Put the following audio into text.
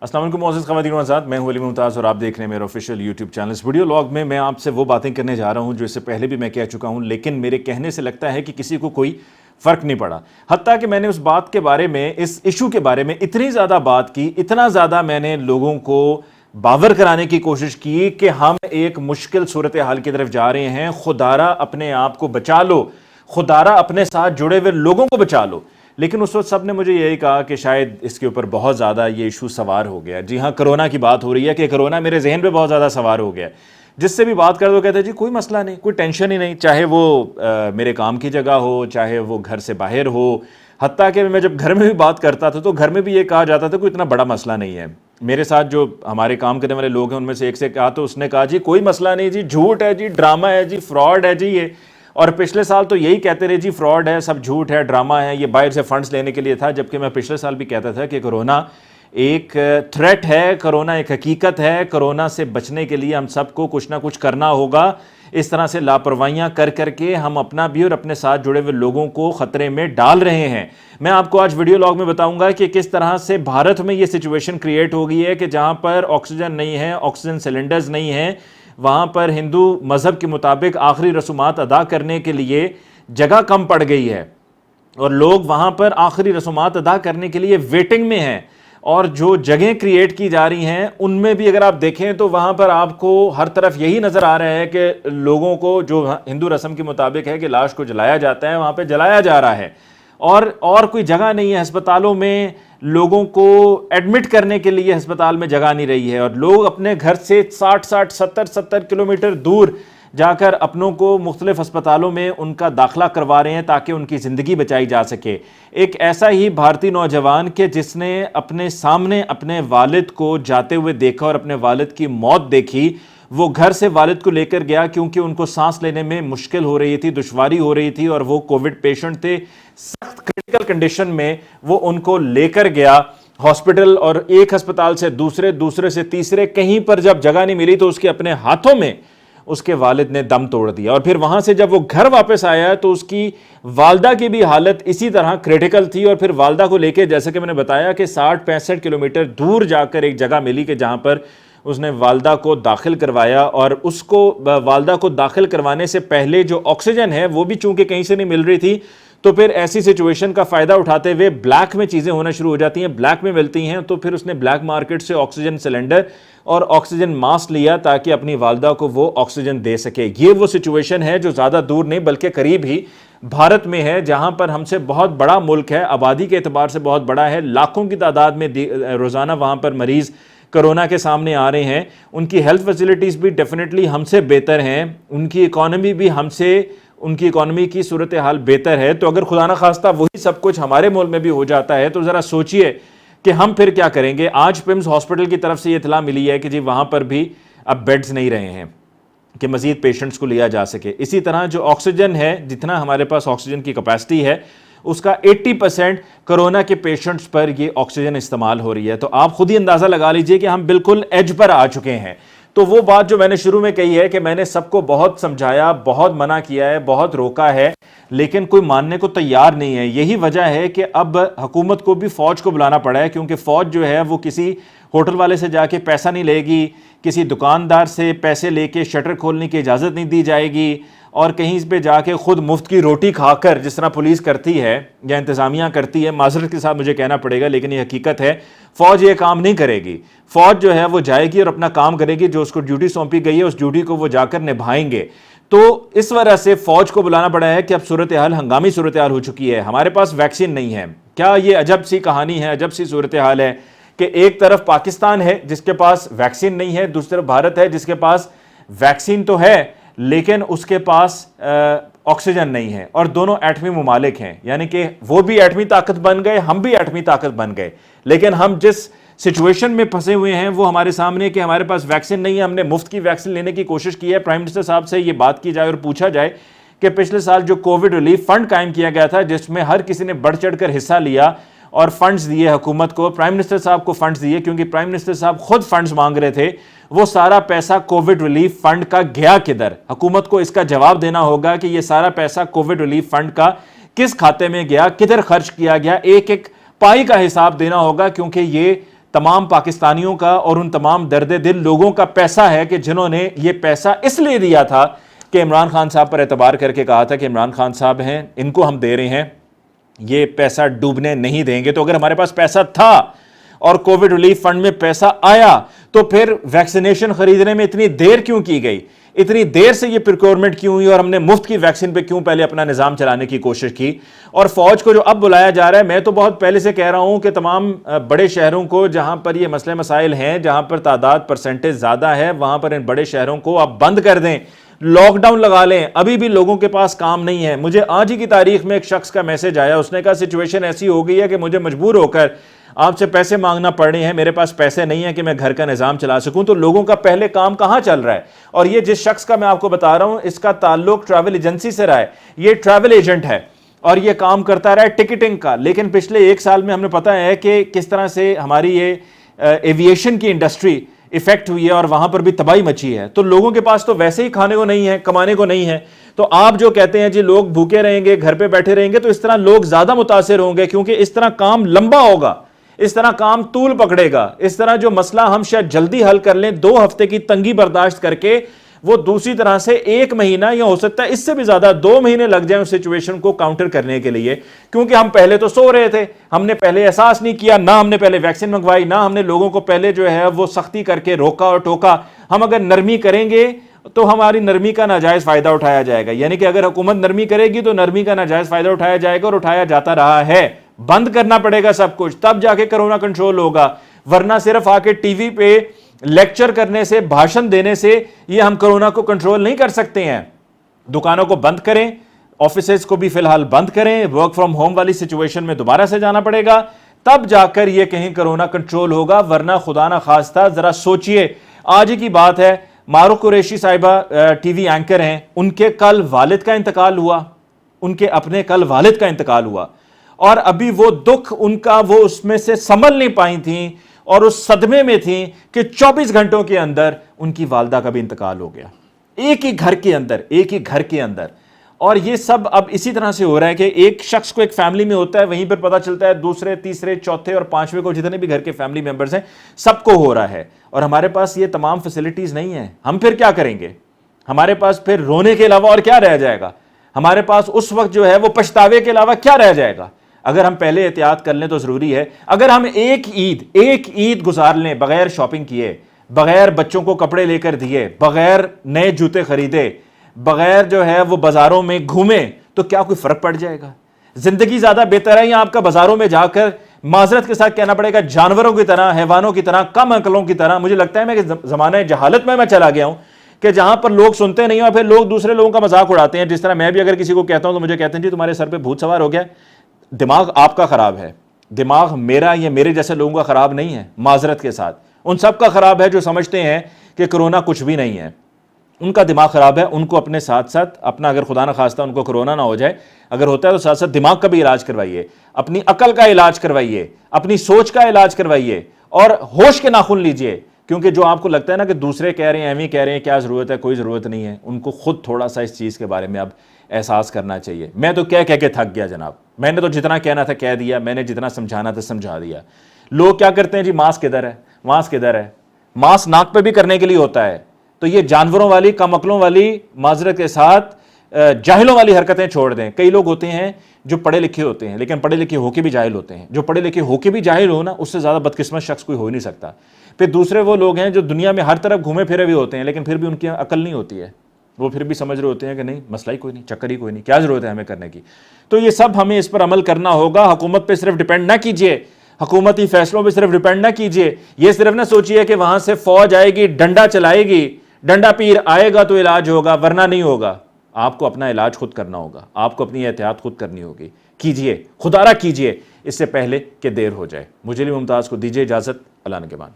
السلام علیکم معزز خواتین و حضرات، میں ہوں علی ممتاز اور آپ دیکھ رہے ہیں میرا آفیشیل یوٹیوب چینل۔ اس ویڈیو لاگ میں میں آپ سے وہ باتیں کرنے جا رہا ہوں جو اس سے پہلے بھی میں کہہ چکا ہوں، لیکن میرے کہنے سے لگتا ہے کہ کسی کو کوئی فرق نہیں پڑا۔ حتیٰ کہ میں نے اس بات کے بارے میں، اس ایشو کے بارے میں اتنی زیادہ بات کی، اتنا زیادہ میں نے لوگوں کو باور کرانے کی کوشش کی کہ ہم ایک مشکل صورتحال کی طرف جا رہے ہیں، خدارا اپنے آپ کو بچا لو، خدارا اپنے ساتھ جڑے ہوئے لوگوں کو بچا لو۔ لیکن اس وقت سب نے مجھے یہی کہا کہ شاید اس کے اوپر بہت زیادہ یہ ایشو سوار ہو گیا۔ جی ہاں، کرونا کی بات ہو رہی ہے کہ کرونا میرے ذہن پہ بہت زیادہ سوار ہو گیا۔ جس سے بھی بات کر دو کہتے ہیں جی کوئی مسئلہ نہیں، کوئی ٹینشن ہی نہیں، چاہے وہ میرے کام کی جگہ ہو، چاہے وہ گھر سے باہر ہو۔ حتیٰ کہ میں جب گھر میں بھی بات کرتا تھا تو گھر میں بھی یہ کہا جاتا تھا کوئی اتنا بڑا مسئلہ نہیں ہے۔ میرے ساتھ جو ہمارے کام کرنے والے لوگ ہیں ان میں سے ایک سے کہا تو اس نے کہا جی کوئی مسئلہ نہیں جی، جھوٹ ہے جی، ڈرامہ ہے جی، فراڈ ہے جی یہ۔ اور پچھلے سال تو یہی کہتے رہے جی فراڈ ہے، سب جھوٹ ہے، ڈرامہ ہے، یہ باہر سے فنڈز لینے کے لیے تھا، جبکہ میں پچھلے سال بھی کہتا تھا کہ کرونا ایک تھریٹ ہے، کرونا ایک حقیقت ہے، کرونا سے بچنے کے لیے ہم سب کو کچھ نہ کچھ کرنا ہوگا۔ اس طرح سے لاپرواہیاں کر کر کے ہم اپنا بھی اور اپنے ساتھ جڑے ہوئے لوگوں کو خطرے میں ڈال رہے ہیں۔ میں آپ کو آج ویڈیو لاگ میں بتاؤں گا کہ کس طرح سے بھارت میں یہ سچویشن کریٹ ہو گئی ہے کہ جہاں پر آکسیجن نہیں ہے، آکسیجن سلنڈرز نہیں ہیں، وہاں پر ہندو مذہب کے مطابق آخری رسومات ادا کرنے کے لیے جگہ کم پڑ گئی ہے، اور لوگ وہاں پر آخری رسومات ادا کرنے کے لیے ویٹنگ میں ہیں۔ اور جو جگہیں کریٹ کی جا رہی ہیں ان میں بھی اگر آپ دیکھیں تو وہاں پر آپ کو ہر طرف یہی نظر آ رہا ہے کہ لوگوں کو جو ہندو رسم کے مطابق ہے کہ لاش کو جلایا جاتا ہے، وہاں پہ جلایا جا رہا ہے، اور کوئی جگہ نہیں ہے۔ ہسپتالوں میں لوگوں کو ایڈمٹ کرنے کے لیے ہسپتال میں جگہ نہیں رہی ہے، اور لوگ اپنے گھر سے 60 کلومیٹر دور جا کر اپنوں کو مختلف ہسپتالوں میں ان کا داخلہ کروا رہے ہیں تاکہ ان کی زندگی بچائی جا سکے۔ ایک ایسا ہی بھارتی نوجوان کہ جس نے اپنے سامنے اپنے والد کو جاتے ہوئے دیکھا اور اپنے والد کی موت دیکھی، وہ گھر سے والد کو لے کر گیا کیونکہ ان کو سانس لینے میں مشکل ہو رہی تھی، دشواری ہو رہی تھی، اور وہ کووڈ پیشنٹ تھے، سخت کرٹیکل کنڈیشن میں وہ ان کو لے کر گیا ہاسپٹل، اور ایک ہسپتال سے دوسرے سے تیسرے، کہیں پر جب جگہ نہیں ملی تو اس کے اپنے ہاتھوں میں اس کے والد نے دم توڑ دیا۔ اور پھر وہاں سے جب وہ گھر واپس آیا تو اس کی والدہ کی بھی حالت اسی طرح کریٹیکل تھی، اور پھر والدہ کو لے کے جیسے کہ میں نے بتایا کہ 65 کلومیٹر دور جا کر ایک جگہ ملی کہ جہاں پر اس نے والدہ کو داخل کروایا، اور اس کو والدہ کو داخل کروانے سے پہلے جو آکسیجن ہے وہ بھی چونکہ کہیں سے نہیں مل رہی تھی، تو پھر ایسی سچویشن کا فائدہ اٹھاتے ہوئے بلیک میں چیزیں ہونا شروع ہو جاتی ہیں، بلیک میں ملتی ہیں، تو پھر اس نے بلیک مارکیٹ سے آکسیجن سلنڈر اور آکسیجن ماسک لیا تاکہ اپنی والدہ کو وہ آکسیجن دے سکے۔ یہ وہ سچویشن ہے جو زیادہ دور نہیں بلکہ قریب ہی بھارت میں ہے، جہاں پر ہم سے بہت بڑا ملک ہے، آبادی کے اعتبار سے بہت بڑا ہے، لاکھوں کی تعداد میں روزانہ وہاں پر مریض کرونا کے سامنے آ رہے ہیں۔ ان کی ہیلتھ فیسلٹیز بھی ڈیفینیٹلی ہم سے بہتر ہیں، ان کی اکانومی بھی ان کی اکانومی کی صورتحال بہتر ہے۔ تو اگر خدا نخواستہ وہی سب کچھ ہمارے ملک میں بھی ہو جاتا ہے تو ذرا سوچئے کہ ہم پھر کیا کریں گے۔ آج پمز ہاسپٹل کی طرف سے یہ اطلاع ملی ہے کہ جی وہاں پر بھی اب بیڈز نہیں رہے ہیں کہ مزید پیشنٹس کو لیا جا سکے۔ اسی طرح جو آکسیجن ہے، جتنا ہمارے پاس آکسیجن کی کیپیسٹی ہے اس کا 80% کرونا کے پیشنٹس پر یہ آکسیجن استعمال ہو رہی ہے۔ تو آپ خود ہی اندازہ لگا لیجئے کہ ہم بالکل ایج پر آ چکے ہیں۔ تو وہ بات جو میں نے شروع میں کہی ہے کہ میں نے سب کو بہت سمجھایا، بہت منع کیا ہے، بہت روکا ہے، لیکن کوئی ماننے کو تیار نہیں ہے۔ یہی وجہ ہے کہ اب حکومت کو بھی فوج کو بلانا پڑا ہے، کیونکہ فوج جو ہے وہ کسی ہوٹل والے سے جا کے پیسہ نہیں لے گی، کسی دکاندار سے پیسے لے کے شٹر کھولنے کی اجازت نہیں دی جائے گی، اور کہیں پہ جا کے خود مفت کی روٹی کھا کر جس طرح پولیس کرتی ہے یا انتظامیہ کرتی ہے، معذرت کے ساتھ مجھے کہنا پڑے گا لیکن یہ حقیقت ہے، فوج یہ کام نہیں کرے گی۔ فوج جو ہے وہ جائے گی اور اپنا کام کرے گی، جو اس کو ڈیوٹی سونپی گئی ہے اس ڈیوٹی کو وہ جا کر نبھائیں گے۔ تو اس وجہ سے فوج کو بلانا پڑا ہے کہ اب صورتحال ہنگامی صورتحال ہو چکی ہے، ہمارے پاس ویکسین نہیں ہے۔ کیا یہ عجب سی کہانی ہے، عجب سی صورتحال ہے کہ ایک طرف پاکستان ہے جس کے پاس ویکسین نہیں ہے، دوسری طرف بھارت ہے جس کے پاس ویکسین تو ہے لیکن اس کے پاس آکسیجن نہیں ہے، اور دونوں ایٹمی ممالک ہیں، یعنی کہ وہ بھی ایٹمی طاقت بن گئے، ہم بھی ایٹمی طاقت بن گئے، لیکن ہم جس سچویشن میں پھنسے ہوئے ہیں وہ ہمارے سامنے کہ ہمارے پاس ویکسین نہیں ہے۔ ہم نے مفت کی ویکسین لینے کی کوشش کی ہے۔ پرائم منسٹر صاحب سے یہ بات کی جائے اور پوچھا جائے کہ پچھلے سال جو کووڈ ریلیف فنڈ قائم کیا گیا تھا جس میں ہر کسی نے بڑھ چڑھ کر حصہ لیا اور فنڈز دیے حکومت کو، پرائم منسٹر صاحب کو فنڈز دیے کیونکہ پرائم منسٹر صاحب خود فنڈز مانگ رہے تھے، وہ سارا پیسہ کووڈ ریلیف فنڈ کا گیا کدھر؟ حکومت کو اس کا جواب دینا ہوگا کہ یہ سارا پیسہ کووڈ ریلیف فنڈ کا کس کھاتے میں گیا، کدھر خرچ کیا گیا، ایک ایک پائی کا حساب دینا ہوگا، کیونکہ یہ تمام پاکستانیوں کا اور ان تمام درد دل لوگوں کا پیسہ ہے کہ جنہوں نے یہ پیسہ اس لیے دیا تھا کہ عمران خان صاحب پر اعتبار کر کے کہا تھا کہ عمران خان صاحب ہیں، ان کو ہم دے رہے ہیں، یہ پیسہ ڈوبنے نہیں دیں گے۔ تو اگر ہمارے پاس پیسہ تھا اور کووڈ ریلیف فنڈ میں پیسہ آیا تو پھر ویکسینیشن خریدنے میں اتنی دیر کیوں کی گئی؟ اتنی دیر سے یہ پروکیورمنٹ کیوں ہوئی اور ہم نے مفت کی ویکسین پہ کیوں پہلے اپنا نظام چلانے کی کوشش کی؟ اور فوج کو جو اب بلایا جا رہا ہے، میں تو بہت پہلے سے کہہ رہا ہوں کہ تمام بڑے شہروں کو جہاں پر یہ مسئلے مسائل ہیں، جہاں پر تعداد پرسنٹیج زیادہ ہے، وہاں پر ان بڑے شہروں کو آپ بند کر دیں، لاک ڈاؤن لگا لیں۔ ابھی بھی لوگوں کے پاس کام نہیں ہے۔ مجھے آج ہی کی تاریخ میں ایک شخص کا میسج آیا، اس نے کہا سچویشن ایسی ہو گئی ہے کہ مجھے مجبور ہو کر آپ سے پیسے مانگنا پڑ رہے ہیں، میرے پاس پیسے نہیں ہیں کہ میں گھر کا نظام چلا سکوں۔ تو لوگوں کا پہلے کام کہاں چل رہا ہے؟ اور یہ جس شخص کا میں آپ کو بتا رہا ہوں، اس کا تعلق ٹریول ایجنسی سے رہا ہے، یہ ٹریول ایجنٹ ہے اور یہ کام کرتا رہا ہے ٹکٹنگ کا۔ لیکن پچھلے ایک سال میں ہم نے پتا ہے کہ کس طرح سے ہماری یہ ایویشن کی انڈسٹری افیکٹ ہوئی ہے اور وہاں پر بھی تباہی مچی ہے۔ تو لوگوں کے پاس تو ویسے ہی کھانے کو نہیں ہے، کمانے کو نہیں ہے۔ تو آپ جو کہتے ہیں جی لوگ بھوکے رہیں گے، گھر پہ بیٹھے رہیں گے، تو اس طرح لوگ زیادہ متاثر ہوں گے، کیونکہ اس طرح کام لمبا ہوگا، اس طرح کام طول پکڑے گا۔ اس طرح جو مسئلہ ہم شاید جلدی حل کر لیں، 2 ہفتے کی تنگی برداشت کر کے، وہ دوسری طرح سے 1 مہینہ یا ہو سکتا ہے اس سے بھی زیادہ 2 مہینے لگ جائیں اس سچویشن کو کاؤنٹر کرنے کے لیے، کیونکہ ہم پہلے تو سو رہے تھے، ہم نے پہلے احساس نہیں کیا، نہ ہم نے پہلے ویکسین منگوائی، نہ ہم نے لوگوں کو پہلے جو ہے وہ سختی کر کے روکا اور ٹوکا۔ ہم اگر نرمی کریں گے تو ہماری نرمی کا ناجائز فائدہ اٹھایا جائے گا، یعنی کہ اگر حکومت نرمی کرے گی تو نرمی کا ناجائز فائدہ اٹھایا جائے گا، اور اٹھایا جاتا رہا ہے۔ بند کرنا پڑے گا سب کچھ، تب جا کے کرونا کنٹرول ہوگا، ورنہ صرف آ کے ٹی وی پہ لیکچر کرنے سے، بھاشن دینے سے یہ ہم کرونا کو کنٹرول نہیں کر سکتے ہیں۔ دکانوں کو بند کریں، آفیسز کو بھی فی الحال بند کریں، ورک فرام ہوم والی سچویشن میں دوبارہ سے جانا پڑے گا، تب جا کر یہ کہیں کرونا کنٹرول ہوگا، ورنہ خدا نہ خواستہ ذرا سوچئے۔ آج ہی کی بات ہے، معروف قریشی صاحبہ ٹی وی اینکر ہیں، ان کے کل والد کا انتقال ہوا، ان کے اپنے کل والد کا انتقال ہوا، اور ابھی وہ دکھ ان کا وہ اس میں سے سنبھل نہیں پائی تھیں اور اس صدمے میں تھیں کہ 24 گھنٹوں کے اندر ان کی والدہ کا بھی انتقال ہو گیا، ایک ہی گھر کے اندر۔ اور یہ سب اب اسی طرح سے ہو رہا ہے کہ ایک شخص کو ایک فیملی میں ہوتا ہے، وہیں پر پتہ چلتا ہے دوسرے، تیسرے، چوتھے اور 5ویں کو، جتنے بھی گھر کے فیملی ممبرز ہیں، سب کو ہو رہا ہے، اور ہمارے پاس یہ تمام فیسلٹیز نہیں ہیں۔ ہم پھر کیا کریں گے؟ ہمارے پاس پھر رونے کے علاوہ اور کیا رہ جائے گا؟ ہمارے پاس اس وقت جو ہے وہ پچھتاوے کے علاوہ کیا رہ جائے گا؟ اگر ہم پہلے احتیاط کر لیں تو ضروری ہے۔ اگر ہم ایک عید گزار لیں بغیر شاپنگ کیے، بغیر بچوں کو کپڑے لے کر دیے، بغیر نئے جوتے خریدے، بغیر جو ہے وہ بازاروں میں گھومے، تو کیا کوئی فرق پڑ جائے گا؟ زندگی زیادہ بہتر ہے یا آپ کا بازاروں میں جا کر معذرت کے ساتھ کہنا پڑے گا جانوروں کی طرح، حیوانوں کی طرح، کم عقلوں کی طرح؟ مجھے لگتا ہے میں کہ زمانہ جہالت میں چلا گیا ہوں، کہ جہاں پر لوگ سنتے نہیں ہیں اور پھر لوگ دوسرے لوگوں کا مذاق اڑاتے ہیں۔ جس طرح میں بھی اگر کسی کو کہتا ہوں تو مجھے کہتے ہیں جی تمہارے سر پہ بھوت سوار ہو گیا۔ دماغ آپ کا خراب ہے، دماغ میرا یا میرے جیسے لوگوں کا خراب نہیں ہے، معذرت کے ساتھ ان سب کا خراب ہے جو سمجھتے ہیں کہ کرونا کچھ بھی نہیں ہے۔ ان کا دماغ خراب ہے، ان کو اپنے ساتھ ساتھ اپنا، اگر خدا نہ خواستہ ان کو کرونا نہ ہو جائے، اگر ہوتا ہے تو ساتھ ساتھ دماغ کا بھی علاج کروائیے، اپنی عقل کا علاج کروائیے، اپنی سوچ کا علاج کروائیے، اور ہوش کے ناخن لیجئے۔ کیونکہ جو آپ کو لگتا ہے نا کہ دوسرے کہہ رہے ہیں، ایویں کہہ رہے ہیں، کیا ضرورت ہے؟ کوئی ضرورت نہیں ہے۔ ان کو خود تھوڑا سا اس چیز کے بارے میں اب احساس کرنا چاہیے۔ میں تو کہہ کے تھک گیا جناب، میں نے تو جتنا کہنا تھا کہہ دیا، میں نے جتنا سمجھانا تھا سمجھا دیا۔ لوگ کیا کرتے ہیں جی ماسک ادھر ہے، ماسک ادھر ہے، ماسک ناک پہ بھی کرنے کے لیے ہوتا ہے۔ تو یہ جانوروں والی، کم عقلوں والی، معذرت کے ساتھ جاہلوں والی حرکتیں چھوڑ دیں۔ کئی لوگ ہوتے ہیں جو پڑھے لکھے ہوتے ہیں لیکن پڑھے لکھے ہو کے بھی جاہل ہوتے ہیں۔ جو پڑھے لکھے ہو کے بھی جاہل ہو نا، اس سے زیادہ بدقسمت شخص کوئی ہو ہی نہیں سکتا۔ پھر دوسرے وہ لوگ ہیں جو دنیا میں ہر طرف گھومے پھرے بھی ہوتے ہیں لیکن پھر بھی ان کی عقل نہیں ہوتی ہے، وہ پھر بھی سمجھ رہے ہوتے ہیں کہ نہیں مسئلہ ہی کوئی نہیں، چکر ہی کوئی نہیں، کیا ضرورت ہے ہمیں کرنے کی۔ تو یہ سب ہمیں اس پر عمل کرنا ہوگا۔ حکومت پہ صرف ڈیپینڈ نہ کیجئے، حکومتی فیصلوں پہ صرف ڈیپینڈ نہ کیجئے۔ یہ صرف نہ سوچئے کہ وہاں سے فوج آئے گی، ڈنڈا چلائے گی، ڈنڈا پیر آئے گا تو علاج ہوگا، ورنہ نہیں ہوگا۔ آپ کو اپنا علاج خود کرنا ہوگا، آپ کو اپنی احتیاط خود کرنی ہوگی۔ کیجئے، خدا را کیجئے، اس سے پہلے کہ دیر ہو جائے۔ مجھے ممتاز کو دیجئے اجازت، اللہ نگہبان۔